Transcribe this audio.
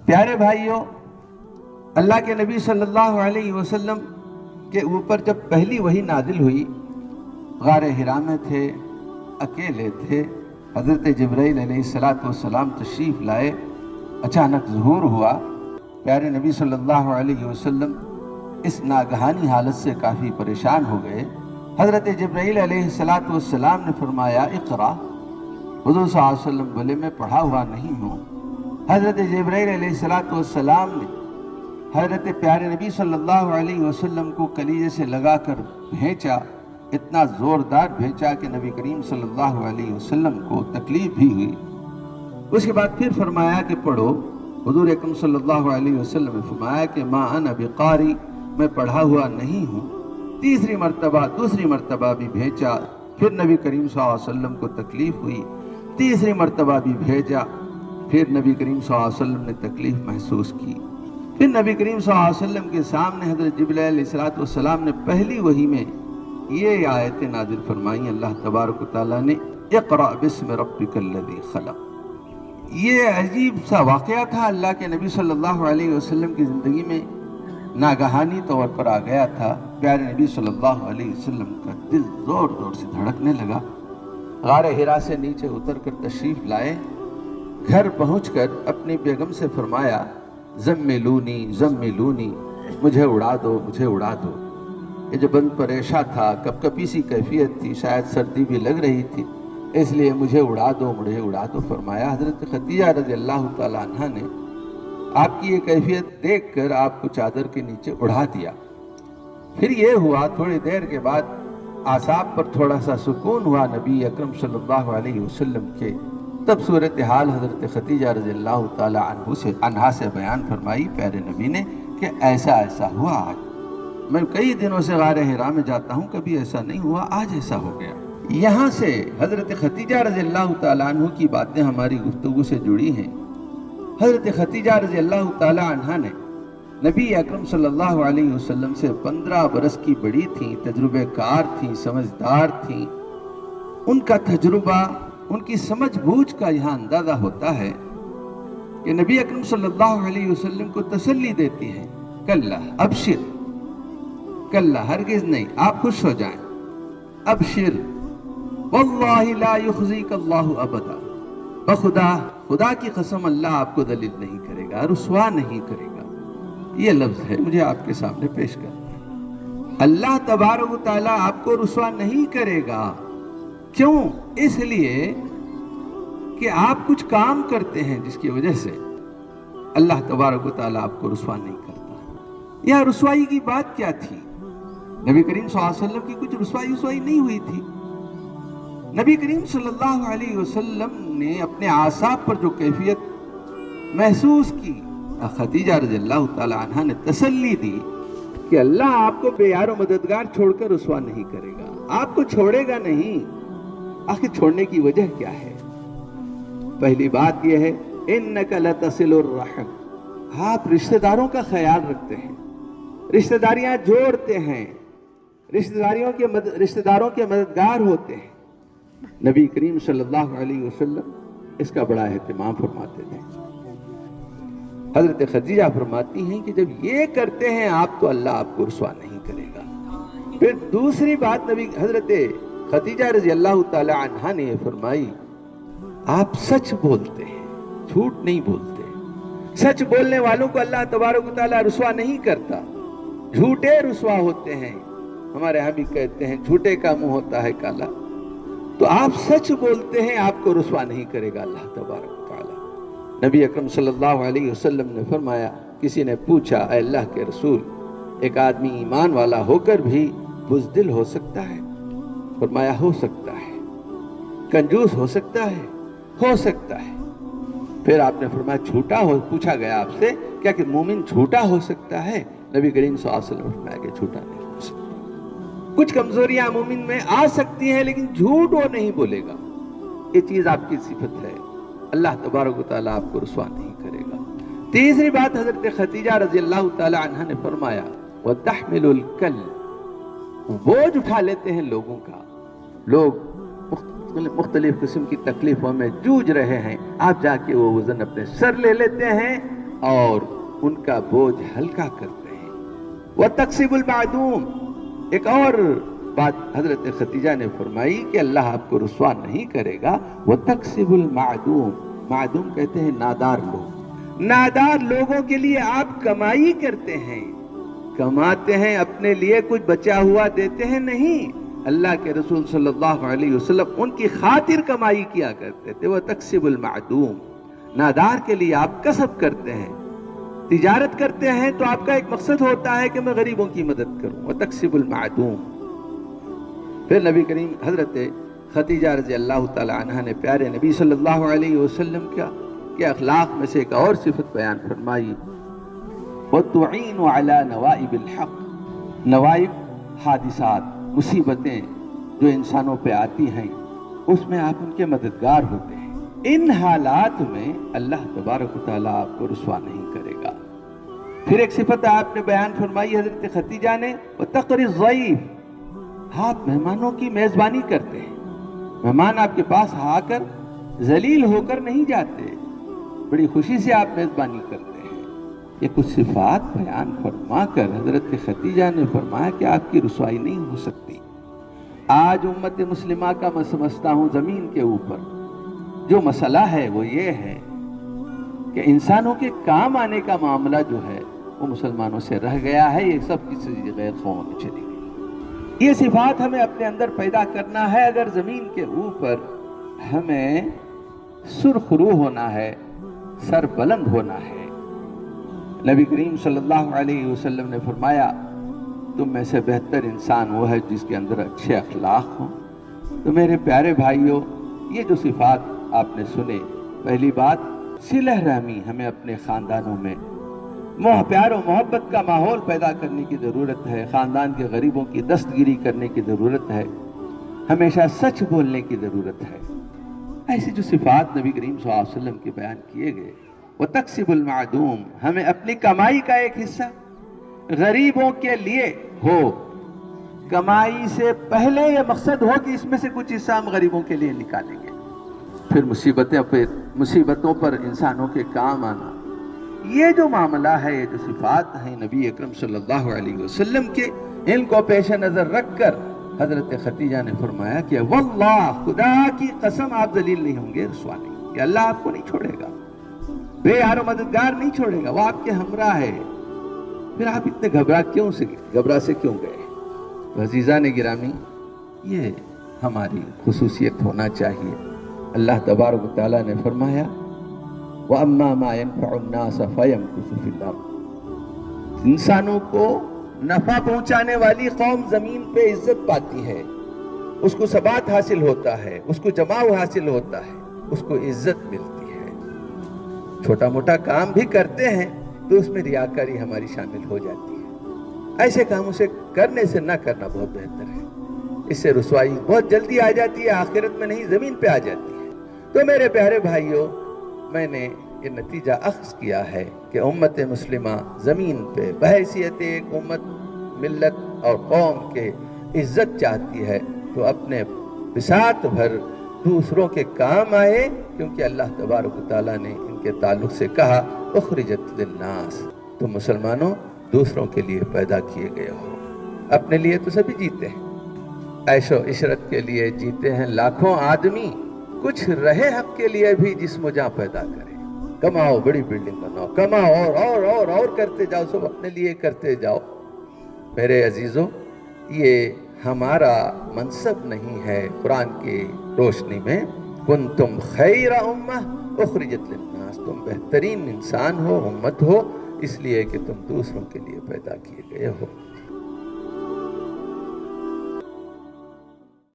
پیارے بھائیوں، اللہ کے نبی صلی اللہ علیہ وسلم کے اوپر جب پہلی وحی نازل ہوئی، غار حرا میں تھے، اکیلے تھے، حضرت جبرائیل علیہ السلام تشریف لائے، اچانک ظہور ہوا۔ پیارے نبی صلی اللہ علیہ وسلم اس ناگہانی حالت سے کافی پریشان ہو گئے۔ حضرت جبرائیل علیہ السلام نے فرمایا اقرا۔ حضور صلی اللہ علیہ وسلم بولے میں پڑھا ہوا نہیں ہوں۔ حضرت جبرائیل علیہ السلام نے حضرت پیارے نبی صلی اللہ علیہ وسلم کو کلیجے سے لگا کر بھیجا، اتنا زوردار بھیجا کہ نبی کریم صلی اللہ علیہ وسلم کو تکلیف بھی ہوئی۔ اس کے بعد پھر فرمایا کہ پڑھو۔ حضور اکرم صلی اللہ علیہ وسلم نے فرمایا کہ ما انا بقاری، میں پڑھا ہوا نہیں ہوں۔ دوسری مرتبہ بھی بھیجا، پھر نبی کریم صلی اللہ علیہ وسلم کو تکلیف ہوئی۔ تیسری مرتبہ بھی بھیجا، پھر نبی کریم صلی اللہ علیہ وسلم نے تکلیف محسوس کی۔ پھر نبی کریم صلی اللہ علیہ وسلم کے سامنے حضرت جبرائیل علیہ السلام نے پہلی وحی میں یہ آیتیں نازل فرمائیں۔ اللہ تبارک و تعالیٰ نے اقرأ بسم ربک الذی خلق۔ یہ عجیب سا واقعہ تھا، اللہ کے نبی صلی اللہ علیہ وسلم کی زندگی میں ناگہانی طور پر آ گیا تھا۔ پیارے نبی صلی اللہ علیہ وسلم کا دل زور زور سے دھڑکنے لگا۔ غار حرا سے نیچے اتر کر تشریف لائے، گھر پہنچ کر اپنی بیگم سے فرمایا زملونی زملونی، مجھے اڑا دو مجھے اڑا دو۔ یہ جو بند پریشاں تھا، کپکپی سی کیفیت تھی، شاید سردی بھی لگ رہی تھی، اس لیے مجھے اڑا دو مجھے اڑا دو فرمایا۔ حضرت خدیجہ رضی اللہ تعالیٰ عنہ نے آپ کی یہ کیفیت دیکھ کر آپ کو چادر کے نیچے اڑا دیا۔ پھر یہ ہوا تھوڑی دیر کے بعد اعصاب پر تھوڑا سا سکون ہوا نبی اکرم صلی اللہ علیہ وسلم کے، تب صورتحال حضرت خدیجہ رضی اللہ تعالیٰ عنہا سے بیان فرمائی پیارے نبی نے کہ ایسا ہوا آج۔ میں کئی دنوں سے غار حرا میں جاتا ہوں، کبھی ایسا نہیں ہوا، آج ایسا ہو گیا۔ یہاں سے حضرت خدیجہ رضی اللہ تعالیٰ عنہ کی باتیں ہماری گفتگو سے جڑی ہیں۔ حضرت خدیجہ رضی اللہ تعالیٰ عنہ نے نبی اکرم صلی اللہ علیہ وسلم سے 15 برس کی بڑی تھیں، تجربہ کار تھیں، سمجھدار تھیں۔ ان کا تجربہ، ان کی سمجھ بوجھ کا یہاں اندازہ ہوتا ہے کہ نبی اکرم صلی اللہ علیہ وسلم کو تسلی دیتی ہیں، کلا ابشر، کلا ہرگز نہیں، آپ خوش ہو جائیں، ابشر واللہ لا یخزیک اللہ ابدا، خدا کی قسم اللہ آپ کو ذلیل نہیں کرے گا، رسوا نہیں کرے گا۔ یہ لفظ ہے مجھے آپ کے سامنے پیش کرنا۔ اللہ تبارک و تعالیٰ آپ کو رسوا نہیں کرے گا۔ کیوں؟ اس لیے کہ آپ کچھ کام کرتے ہیں جس کی وجہ سے اللہ تبارک و تعالیٰ آپ کو رسوا نہیں کرتا۔ یہاں رسوائی کی بات کیا تھی؟ نبی کریم صلی اللہ علیہ وسلم کی کچھ رسوائی نہیں ہوئی تھی۔ نبی کریم صلی اللہ علیہ وسلم نے اپنے اعصاب پر جو کیفیت محسوس کی، خدیجہ رضی اللہ تعالی عنہ نے تسلی دی کہ اللہ آپ کو بے یار و مددگار چھوڑ کر رسوا نہیں کرے گا، آپ کو چھوڑے گا نہیں۔ آخر چھوڑنے کی وجہ کیا ہے؟ پہلی بات یہ ہے انک لتصل الرحم، آپ رشتہ داروں کا خیال رکھتے ہیں، رشتہ داریاں جوڑتے ہیں، رشتہ داروں کے مددگار ہوتے ہیں۔ نبی کریم صلی اللہ علیہ وسلم اس کا بڑا اہتمام فرماتے تھے۔ حضرت خدیجہ فرماتی ہیں کہ جب یہ کرتے ہیں آپ تو اللہ آپ کو رسوا نہیں کرے گا۔ پھر دوسری بات نبی حضرت خدیجہ رضی اللہ تعالی عنہا نے یہ فرمائی، آپ سچ بولتے ہیں، جھوٹ نہیں بولتے۔ سچ بولنے والوں کو اللہ تبارک و تعالی رسوا نہیں کرتا، جھوٹے رسوا ہوتے ہیں۔ ہمارے یہاں بھی کہتے ہیں جھوٹے کا منہ ہوتا ہے کالا۔ تو آپ سچ بولتے ہیں، آپ کو رسوا نہیں کرے گا اللہ تبارک و تعالی۔ نبی اکرم صلی اللہ علیہ وسلم نے فرمایا، کسی نے پوچھا اے اللہ کے رسول، ایک آدمی ایمان والا ہو کر بھی بزدل ہو سکتا ہے؟ فرمایا ہو سکتا ہے۔ کنجوس ہو سکتا ہے؟ ہو سکتا ہے۔ پھر آپ نے فرمایا جھوٹا ہو، پوچھا گیا آپ سے کیا کہ مومن جھوٹا ہو سکتا ہے؟ نبی کریم صلی اللہ علیہ وسلم نے فرمایا کہ جھوٹا نہیں ہو سکتا۔ کچھ کمزوریاں مومن میں آ سکتی ہیں لیکن جھوٹ وہ نہیں بولے گا، یہ چیز آپ کی صفت ہے، اللہ تبارک و تعالیٰ آپ کو رسوا نہیں کرے گا۔ تیسری بات حضرت خدیجہ رضی اللہ تعالی عنہ نے فرمایا وَتَحْمِلُ الْكَلِّ، بوجھ اٹھا لیتے ہیں لوگوں کا، لوگ مختلف قسم کی تکلیفوں میں جوجھ رہے ہیں، آپ جا کے وہ وزن اپنے سر لے لیتے ہیں اور ان کا بوجھ ہلکا کرتے ہیں۔ وَتَكْسِبُ الْمَعْدُومِ، ایک اور بات حضرت خدیجہ نے فرمائی کہ اللہ آپ کو رسوا نہیں کرے گا۔ وَتَكْسِبُ الْمَعْدُومِ، معدوم کہتے ہیں نادار لوگ، نادار لوگوں کے لیے آپ کمائی کرتے ہیں، کماتے ہیں، اپنے لیے کچھ بچا ہوا دیتے ہیں نہیں۔ اللہ کے رسول صلی اللہ علیہ وسلم ان کی خاطر کمائی کیا کرتے تھے۔ وَتَكْسِبُ الْمَعْدُومِ، نادار کے لیے آپ کسب کرتے ہیں، تجارت کرتے ہیں تو آپ کا ایک مقصد ہوتا ہے کہ میں غریبوں کی مدد کروں۔ وَتَكْسِبُ الْمَعْدُومِ۔ پھر نبی کریم حضرت خدیجہ رضی اللہ تعالی عنہ نے پیارے نبی صلی اللہ علیہ وسلم کے اخلاق میں سے ایک اور صفت بیان فرمائی، وَتُعِينُ عَلَى نَوَائِبِ الْحَقِّ، نوائب حادثات، مصیبتیں جو انسانوں پہ آتی ہیں اس میں آپ ان کے مددگار ہوتے ہیں۔ ان حالات میں اللہ تبارک و تعالیٰ آپ کو رسوا نہیں کرے گا۔ پھر ایک صفت آپ نے بیان فرمائی حضرت خدیجہ نے، وَتَقْرِي الضَّيْفِ، آپ مہمانوں کی میزبانی کرتے ہیں، مہمان آپ کے پاس آ کر ذلیل ہو کر نہیں جاتے، بڑی خوشی سے آپ میزبانی کرتے ہیں۔ یہ کچھ صفات بیان فرما کر حضرت خدیجہ نے فرمایا کہ آپ کی رسوائی نہیں ہو سکتی۔ آج امت مسلمہ کا میں سمجھتا ہوں زمین کے اوپر جو مسئلہ ہے وہ یہ ہے کہ انسانوں کے کام آنے کا معاملہ جو ہے وہ مسلمانوں سے رہ گیا ہے، یہ سب کسی غیر قوموں میں چلی گئی۔ یہ صفات ہمیں اپنے اندر پیدا کرنا ہے اگر زمین کے اوپر ہمیں سرخرو ہونا ہے، سر بلند ہونا ہے۔ نبی کریم صلی اللہ علیہ وسلم نے فرمایا، تم میں سے بہتر انسان وہ ہے جس کے اندر اچھے اخلاق ہوں۔ تو میرے پیارے بھائیوں، یہ جو صفات آپ نے سنے، پہلی بات صلہ رحمی، ہمیں اپنے خاندانوں میں پیار و محبت کا ماحول پیدا کرنے کی ضرورت ہے، خاندان کے غریبوں کی دستگیری کرنے کی ضرورت ہے، ہمیشہ سچ بولنے کی ضرورت ہے۔ ایسی جو صفات نبی کریم صلی اللہ علیہ وسلم کے بیان کیے گئے، وَتَكْسِبُ الْمَعْدُومِ، ہمیں اپنی کمائی کا ایک حصہ غریبوں کے لیے ہو۔ کمائی سے پہلے یہ مقصد ہو کہ اس میں سے کچھ حصہ ہم غریبوں کے لیے نکالیں گے۔ پھر مصیبتوں پر انسانوں کے کام آنا، یہ جو معاملہ ہے، یہ جو صفات ہیں نبی اکرم صلی اللہ علیہ وسلم کے، ان کو پیش نظر رکھ کر حضرت خدیجہ نے فرمایا کہ واللہ، خدا کی قسم، آپ ذلیل نہیں ہوں گے، رسوا نہیں، کہ اللہ آپ کو نہیں چھوڑے گا، بے یار و مددگار نہیں چھوڑے گا، وہ آپ کے ہمراہ ہے۔ پھر آپ اتنے گھبرا سے کیوں گئے؟ تو عزیزان گرامی، یہ ہماری خصوصیت ہونا چاہیے۔ اللہ تبارک و تعالیٰ نے فرمایا، وَأَمَّا مَا يَنْفَعُ النَّاسَ فَيَمْكُثُ فِي الْأَرْضِ، انسانوں کو نفع پہنچانے والی قوم زمین پہ عزت پاتی ہے، اس کو ثبات حاصل ہوتا ہے، اس کو جماؤ حاصل ہوتا ہے، اس کو عزت ملتی ہے۔ چھوٹا موٹا کام بھی کرتے ہیں تو اس میں ریاکاری ہماری شامل ہو جاتی ہے۔ ایسے کاموں سے کرنے سے نہ کرنا بہت بہتر ہے، اس سے رسوائی بہت جلدی آ جاتی ہے، آخرت میں نہیں زمین پہ آ جاتی ہے۔ تو میرے پیارے بھائیوں، میں نے یہ نتیجہ اخذ کیا ہے کہ امت مسلمہ زمین پہ بحیثیت ایک امت، ملت اور قوم کے عزت چاہتی ہے تو اپنے بساط بھر دوسروں کے کام آئے، کیونکہ اللہ تبارک و تعالیٰ نے ان کے تعلق سے کہا، اخرجت للناس، تم مسلمانوں دوسروں کے لیے پیدا کیے گئے ہو۔ اپنے لیے تو سبھی جیتے ہیں، عیش و عشرت کے لیے جیتے ہیں لاکھوں آدمی، کچھ رہے حق کے لیے بھی جسم و جاں پیدا کریں، کماؤ، بڑی بلڈنگ بناؤ، کماؤ اور کرتے جاؤ، سب اپنے لیے کرتے جاؤ۔ میرے عزیزوں، یہ ہمارا منصب نہیں ہے۔ قرآن کی روشنی میں کنتم خیر امہ اخرجت للناس، تم بہترین انسان ہو، امت ہو، اس لیے کہ تم دوسروں کے لیے پیدا کیے گئے ہو۔